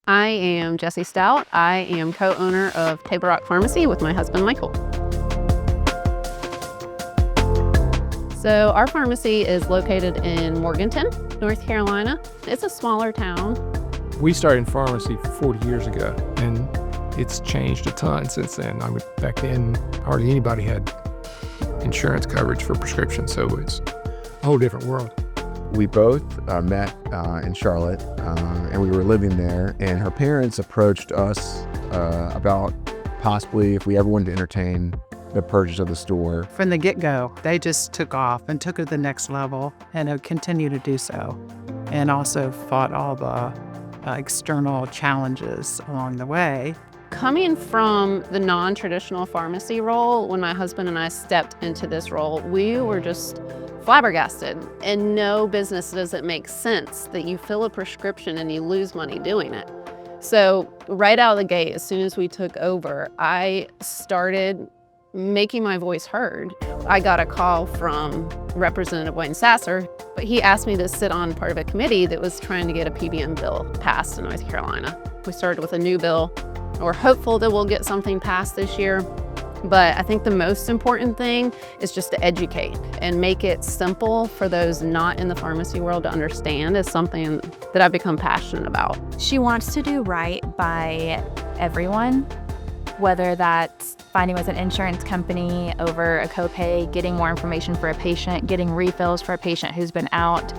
I am Jessi Stout. I am co-owner of Table Rock Pharmacy with my husband, Michael. So our pharmacy is located in Morganton, North Carolina. It's a smaller town. We started in pharmacy 40 years ago, and it's changed a ton since then. Back then, hardly anybody had insurance coverage for prescriptions, so it's a whole different world. We both met in Charlotte, and we were living there, and her parents approached us about possibly if we ever wanted to entertain the purchase of the store. From the get-go, they just took off and took it to the next level and have continued to do so, and also fought all the external challenges along the way. Coming from the non-traditional pharmacy role, when my husband and I stepped into this role, we were just flabbergasted. In no business does it make sense that you fill a prescription and you lose money doing it. So right out of the gate, as soon as we took over, I started making my voice heard. I got a call from Representative Wayne Sasser, but he asked me to sit on part of a committee that was trying to get a PBM bill passed in North Carolina. We started with a new bill. We're hopeful that we'll get something passed this year. But I think the most important thing is just to educate and make it simple for those not in the pharmacy world to understand is something that I've become passionate about. She wants to do right by everyone, whether that's finding with an insurance company over a copay, getting more information for a patient, getting refills for a patient who's been out.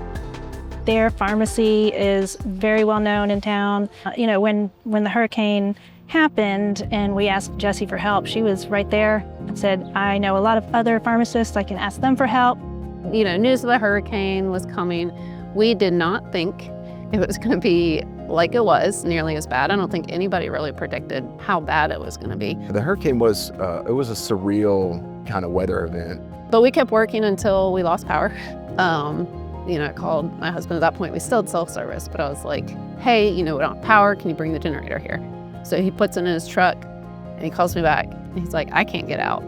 Their pharmacy is very well known in town. When the hurricane happened and we asked Jessi for help, she was right there and said, I know a lot of other pharmacists, I can ask them for help. News of the hurricane was coming. We did not think it was going to be like it was, nearly as bad. I don't think anybody really predicted how bad it was going to be. The hurricane was a surreal kind of weather event. But we kept working until we lost power. I called my husband at that point. We still had cell service, but I was like, hey, we don't have power. Can you bring the generator here? So he puts it in his truck and he calls me back. And he's like, I can't get out.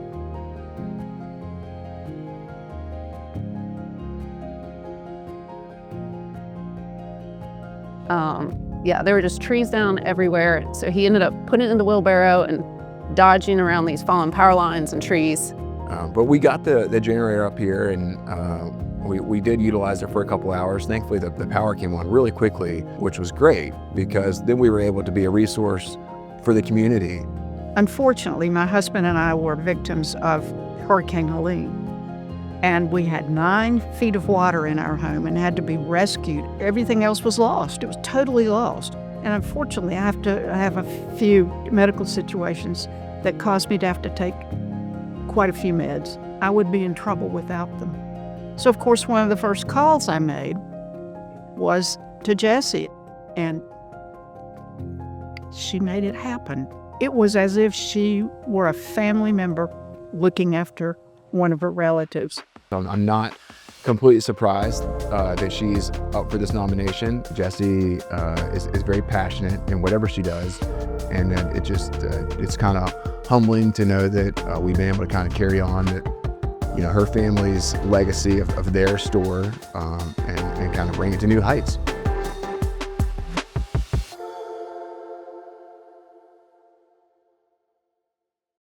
There were just trees down everywhere. So he ended up putting it in the wheelbarrow and dodging around these fallen power lines and trees. But we got the generator up here, and we did utilize it for a couple hours. Thankfully, the power came on really quickly, which was great because then we were able to be a resource for the community. Unfortunately, my husband and I were victims of Hurricane Helene, and we had 9 feet of water in our home and had to be rescued. Everything else was lost. It was totally lost. And unfortunately, I have a few medical situations that caused me to have to take quite a few meds. I would be in trouble without them. So, of course, one of the first calls I made was to Jessi, and she made it happen. It was as if she were a family member looking after one of her relatives. I'm not completely surprised that she's up for this nomination. Jessi is very passionate in whatever she does, and it's kind of humbling to know that we've been able to kind of carry on that, her family's legacy of their store and kind of bring it to new heights.